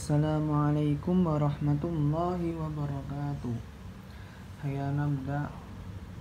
Assalamualaikum warahmatullahi wabarakatuh. Hayya nabda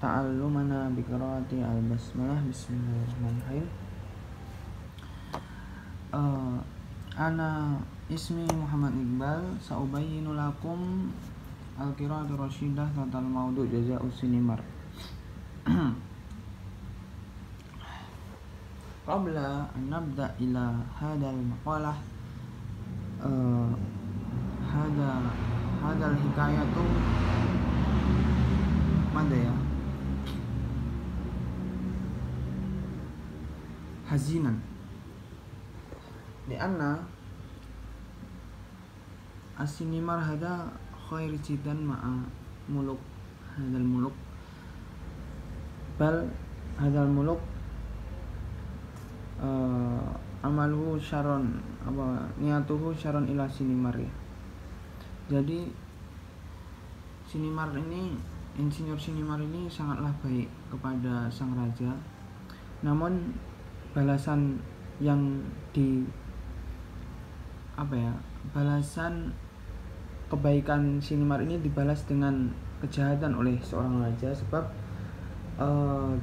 ta'allumana bi qiraati al-basmalah. Bismillahirrahmanirrahim. Ana ismi Muhammad Iqbal, saubayyinu lakum al-qiraatu rasyidah tatal maudu jaza'u sinimar. Qabla an nabda ila hadal maqalah hadal hikayatu mana ya hazinan lianna as-sinimar hada khair jiddan ma'a muluk hadal muluk bal hadal muluk amaluhu syaron niatuhu syaron ila sinimar ya. Jadi insinyur sinimar ini sangatlah baik kepada sang raja. Namun balasan yang balasan kebaikan sinimar ini dibalas dengan kejahatan oleh seorang raja, sebab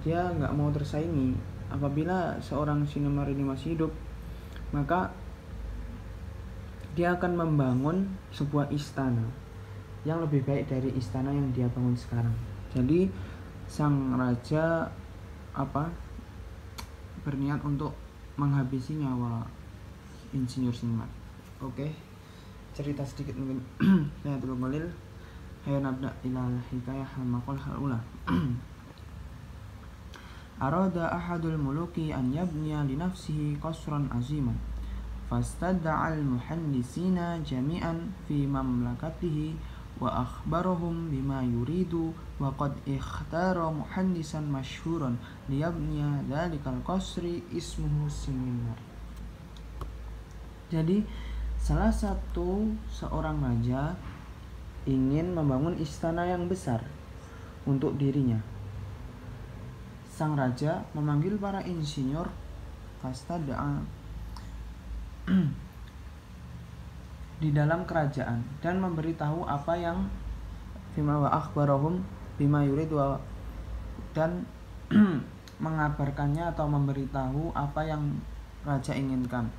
dia nggak mau tersaingi. Apabila seorang sinimar ini masih hidup, maka dia akan membangun sebuah istana yang lebih baik dari istana yang dia bangun sekarang. Jadi sang raja berniat untuk menghabisi nyawa insinyur sinimar. Oke, cerita sedikit mungkin. Saya Abdul Qalil. Hayya nabda ilal hikayah al-maqal al-ula. Arada ahadul muluki an yabniya li nafsihi qasran aziman fastadda'a al-muhandisina jami'an fi mamlakatihi wa akhbarahum bima yuridu wa qad ikhtara muhandisan masyhuran liyabniya dhalikal qasri ismuhu Sinimar. Jadi seorang raja ingin membangun istana yang besar untuk dirinya. Sang raja memanggil para insinyur fastadda'a di dalam kerajaan dan memberitahu apa yang bima wa akhbarahum bima yurid dan mengabarkannya atau memberitahu apa yang raja inginkan.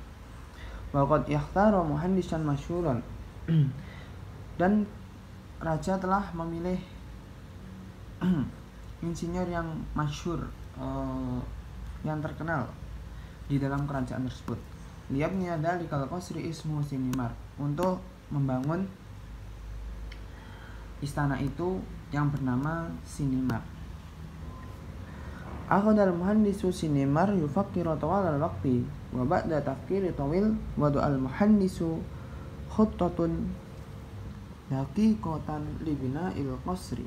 Wa qad ikhtara muhandisan masyhuran dan raja telah memilih insinyur yang masyhur, yang terkenal di dalam kerajaan tersebut. Liyabni dhalikal qasri ismu Sinimar, untuk membangun istana itu yang bernama Sinimar. Akhadal muhandisu Sinimar yufakkiru tawal al-waqti wa ba'da tafkiri tawil wadu al-muhandisu khuttatun daqiqatan li bina'il qasri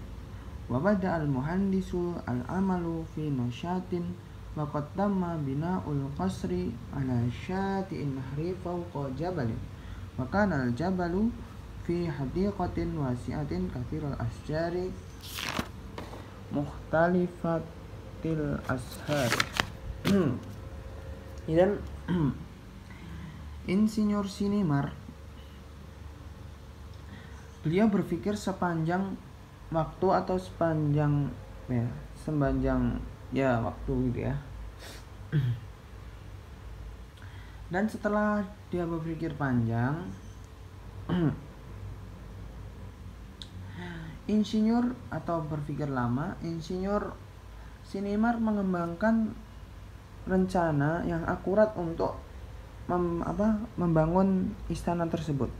wa bada al-muhandisu al-amalu fi nasyatin wa qad tamma bina'ul qasri ala syati'in nahri fawqa jabalin wa kana al-jabalu fi hadiqatin wasi'atin kathirul asjari mukhtalifatil ashar. Dan insinyur Sinimar, beliau berpikir sepanjang waktu atau sepanjang waktu gitu ya. Dan setelah dia berpikir panjang, insinyur atau berpikir lama, insinyur Sinimar mengembangkan rencana yang akurat untuk membangun istana tersebut.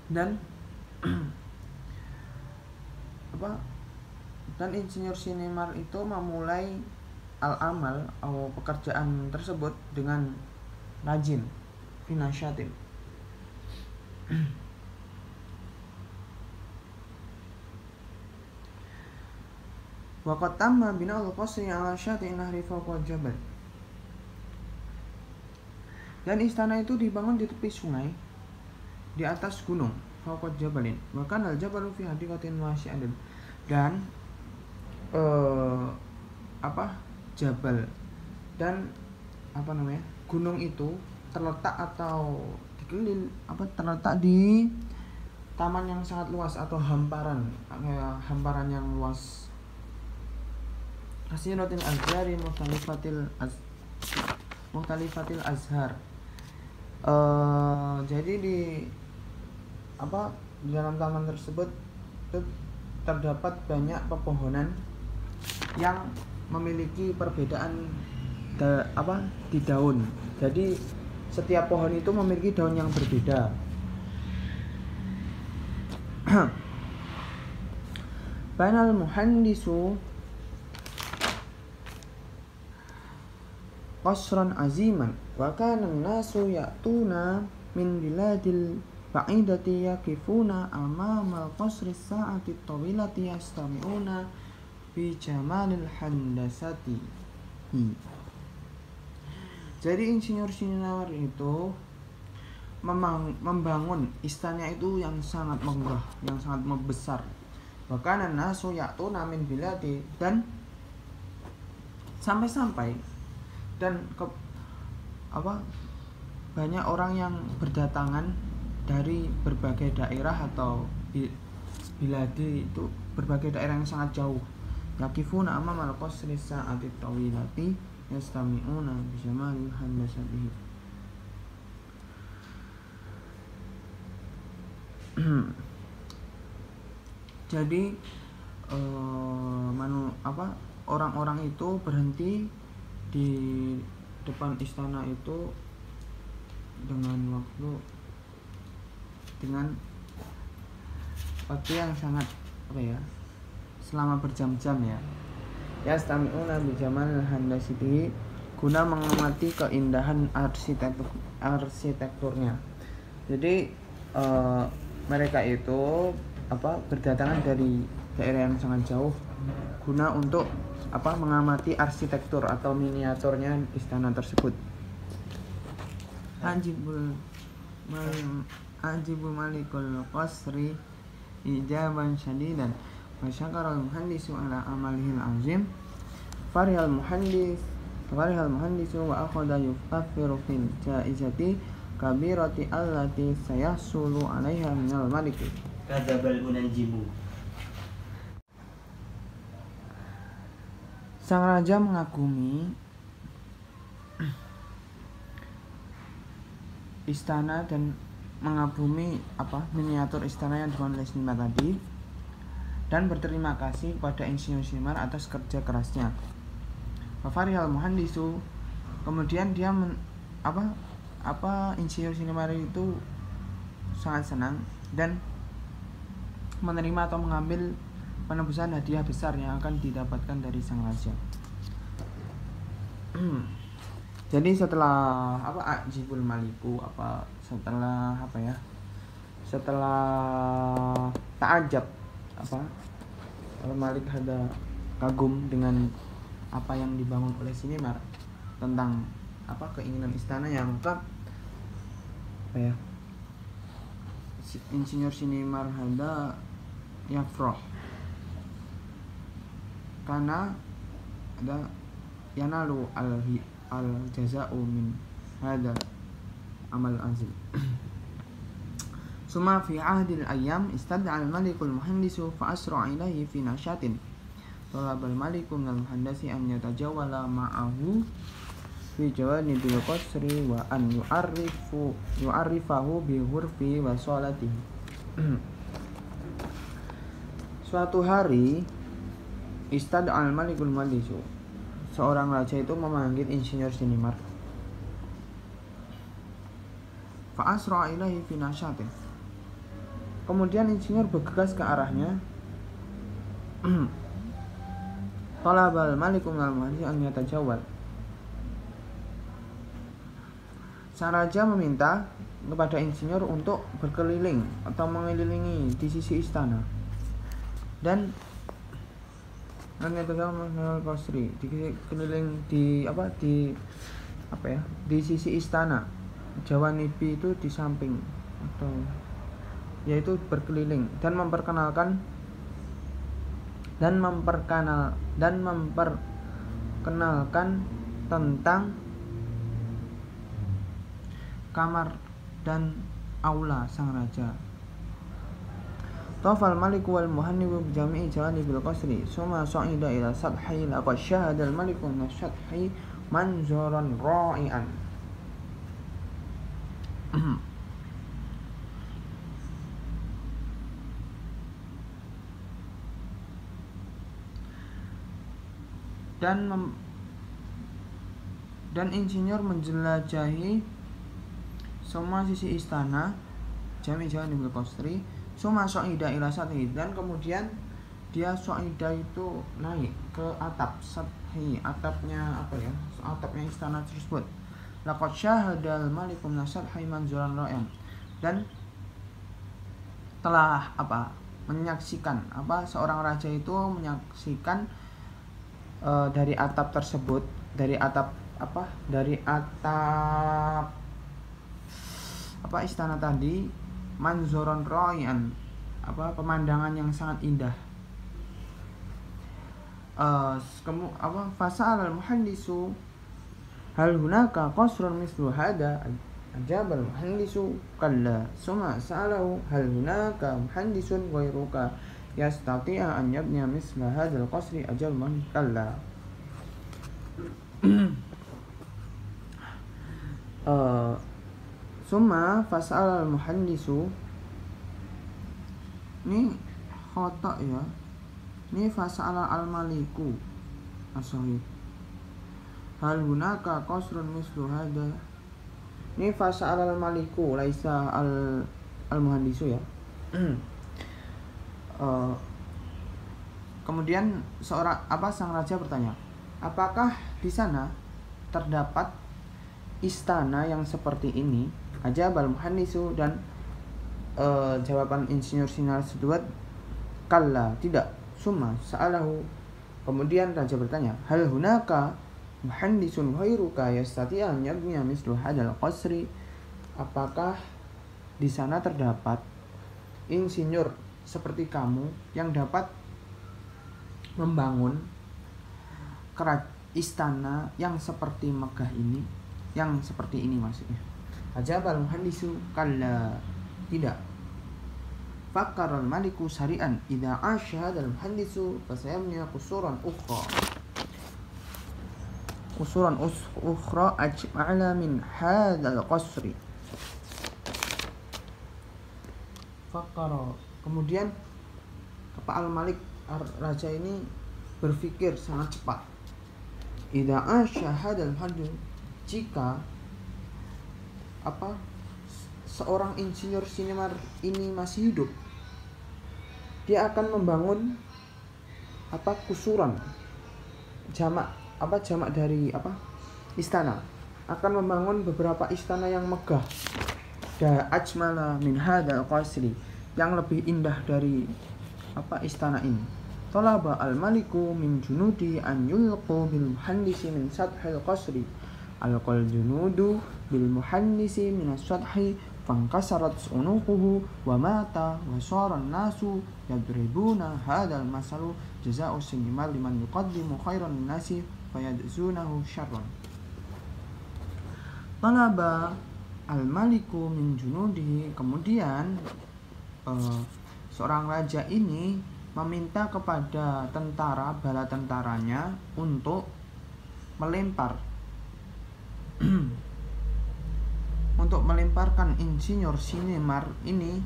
Dan insinyur Sinimar itu memulai al-amal atau pekerjaan tersebut dengan rajin, finasyatin. Wa qad tamma bina'ul qasri 'ala syati'in nahri fawqa jabal. Dan istana itu dibangun di tepi sungai, di atas gunung, fawqa jabalin. Wa kana al-jabalu fi hadiqatin wasi'atin. Dan jabal dan gunung itu terletak atau terletak di taman yang sangat luas atau hamparan yang luas. Kasiratil azhari mukhtalifatil azhar. Jadi di dalam taman tersebut terdapat banyak pepohonan yang memiliki perbedaan di daun. Jadi setiap pohon itu memiliki daun yang berbeda. Banal muhandisu qasran aziman wa kana an-nasu ya'tuna min biladil ba'idati yakifuna amama qasri sa'ati tawilati yastami'una bi jamalil handasati. Jadi insinyur-insinyur itu membangun istana itu yang sangat megah, yang sangat membesar. Bahkan nasu ya'tuna min biladi, dan sampai dan banyak orang yang berdatangan dari berbagai daerah atau biladi itu berbagai daerah yang sangat jauh. Yakifuna amama al-qasri sa'ati tawilati yastami'una bi jamalil handasatihi. Jadi orang-orang itu berhenti di depan istana itu dengan waktu yang sangat selama berjam-jam ya. Yastami'una bi jamalil handasatihi, guna mengamati keindahan arsitekturnya. Jadi mereka itu berdatangan dari daerah yang sangat jauh guna untuk mengamati arsitektur atau miniaturnya istana tersebut. Ajibul malikul qasri ijaban syadidan wa syakara al-muhandisu ala amalihil azim. Farihal muhandisu wa akhadha yufakkiru fil jaizati kabirati allati sayahsulu 'alaiha minal maliki. Kadzabal munajjimu. Sang raja mengagumi istana dan mengagumi miniatur istana yang dibangun oleh seniman tadi, dan berterima kasih kepada insinyur seniman atas kerja kerasnya. Farihal muhandisu, kemudian dia insinyur seniman itu sangat senang dan menerima atau mengambil penebusan hadiah besar yang akan didapatkan dari sang raja. Jadi setelah ajibul maliku setelah ta'ajab Malik ada kagum dengan apa yang dibangun oleh Sinimar tentang keinginan istananya, maka insinyur Sinimar hada yafrah karena ada yanalu al jaza'u min hada amal azim. Suma fi ahdil ayyam istad'a al-malikul muhandisu fa asra ilaihi fi nashatin. Talabal maliku minal muhandisi an yatajawala ma'ahu fi jawanibil qasri wa an yu'arrifahu bi hurfi wa salatihi. Suatu hari istad'a al-malikul muhandisu, seorang raja itu memanggil insinyur Sinimar. Fa asra ilaihi fi nashatin. Kemudian insinyur bergegas ke arahnya. Talabal malikum minal muhandisi an yatajawal. Sang raja meminta kepada insinyur untuk berkeliling atau mengelilingi di sisi istana dan dikeliling di sisi istana. Jawanibi itu di samping atau yaitu berkeliling dan memperkenalkan tentang kamar dan aula sang raja. Tafal maliku wal muhannibu bijami'i jawanibil qasri summa sa'ida ila sadhi laqad syahada al maliku min sadhi manzuran ra'ian. Dan insinyur menjelajahi semua sisi istana jami jangan bil qasri summa sa'ida ila sathi, dan kemudian dia sa'ida itu naik ke atap sathi, atapnya apa ya, atapnya istana tersebut. Laqad syahadal malikum nasadhi manzuran ra'yan, dan telah menyaksikan seorang raja itu menyaksikan dari atap tersebut, dari atap istana tadi, manzuran ra'yan, pemandangan yang sangat indah. Fasal al-muhandisu hal hunaka qasrun mislu hada, ajab al-muhandisu kalla, summa sa'alahu hal hunaka muhandisun ghairuka yastati'a an yabniya misla hadzal qasri, ajab man kalla. Summa fasal al-muhandisu, ini khata ya, ini fasal al-maliku as-sahih. Hal hunaka qasrun mislu hada, ini fasal al-maliku laisa al-muhandisu ya. Kemudian sang raja bertanya, apakah di sana terdapat istana yang seperti ini? Ajabal muhandisu, dan jawaban insinyur sinar tersebut kalla, tidak. Summa sa'alahu, kemudian raja bertanya, hal hunaka muhandisun ghairuka yastati' an yabniya mislu hadzal qasri, apakah di sana terdapat insinyur seperti kamu yang dapat membangun istana yang seperti megah ini, yang seperti ini maksudnya. Ajabal muhandisu kalla, tidak. Fakkaral maliku sari'an idza asya hadzal muhandisu fasayabni qusuran ukhra ajma'ala min hadzal qasri. Fakkara, kemudian Kepala Malik raja ini berpikir sangat cepat. Idza asya hadzal muhandis, jika seorang insinyur sinemar ini masih hidup, dia akan membangun kusuran, jamak dari istana, akan membangun beberapa istana yang megah, ajmala min hadzal qasri, yang lebih indah dari istana ini. Talaba al-maliku min junudi an yulqu bil muhandisi min sadhil qasri, alqal junudu bil muhandisi min as-sadhi fankasarat unuquhu wa mata wa sara an-nasu yadribuna hadzal masalu jazaa'u sinnimal liman yuqaddimu khairan nasi fayadzunahu syarran. Talaba al-maliku min junudihi, kemudian seorang raja ini meminta kepada bala tentaranya untuk melempar untuk melemparkan insinyur sinemar ini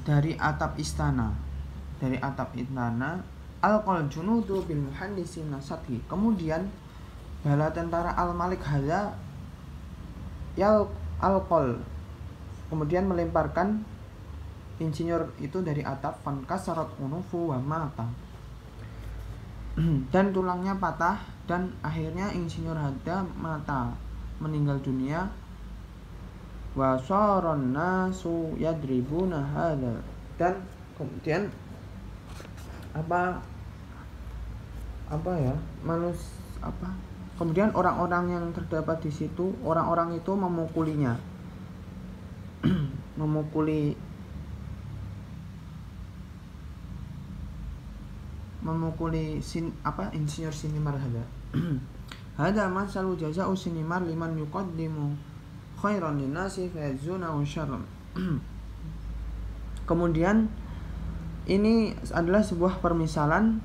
dari atap istana. Alqal junudu bil muhandisi nasati, kemudian bala tentara al-Malik hadza alqal, kemudian melemparkan insinyur itu dari atap, fankasarat unufu wa mata, dan tulangnya patah, dan akhirnya insinyur hadza mata, meninggal dunia. Wa saran nasu yadribuna hadza, dan kemudian kemudian orang-orang yang terdapat di situ, orang-orang itu memukulinya, memukuli insinyur sinemar hadza. Hada masalu jaza'u sinimar liman yuqaddimu khairan linnasi fayazunahu syarran. Kemudian ini adalah sebuah permisalan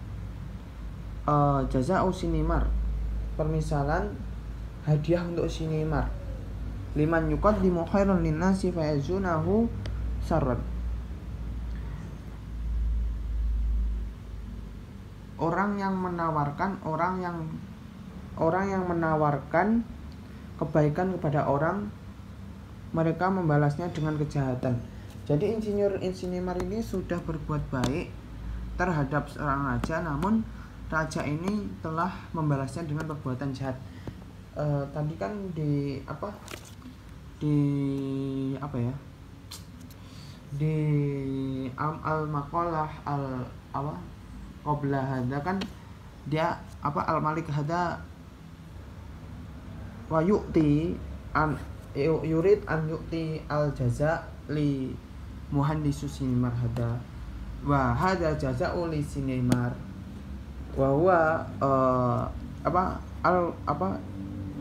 jaza'u sinimar, permisalan hadiah untuk sinimar. Liman yuqaddimu khairan linnasi fayazunahu syarran. Orang yang menawarkan kebaikan kepada orang, mereka membalasnya dengan kejahatan. Jadi insinyur ini sudah berbuat baik terhadap seorang raja, namun raja ini telah membalasnya dengan perbuatan jahat. Tadi kan di al-maqalah qabla hada kan dia al-malik hada wa yu'ti an yurid an yu'ti al-jaza li muhandisu sinimar hada wa hada jaza'u li sinimar wa huwa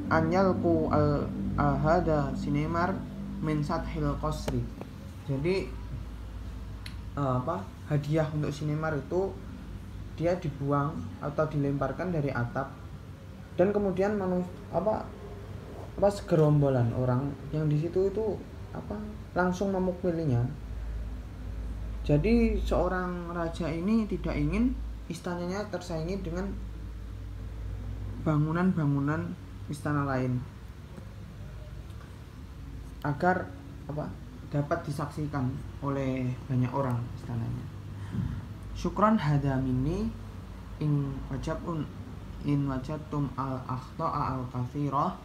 an yalqu hada sinimar min sathil qasri. Jadi hadiah untuk sinimar itu dia dibuang atau dilemparkan dari atap, dan kemudian segerombolan orang yang di situ itu langsung memukilinya. Jadi seorang raja ini tidak ingin istananya tersaingi dengan bangunan-bangunan istana lain agar dapat disaksikan oleh banyak orang istananya. Syukran hada minni in wajadtum al akhta'a al katsirah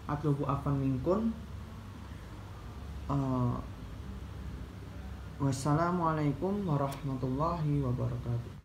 atlubu afan minkun. Wassalamualaikum warahmatullahi wabarakatuh.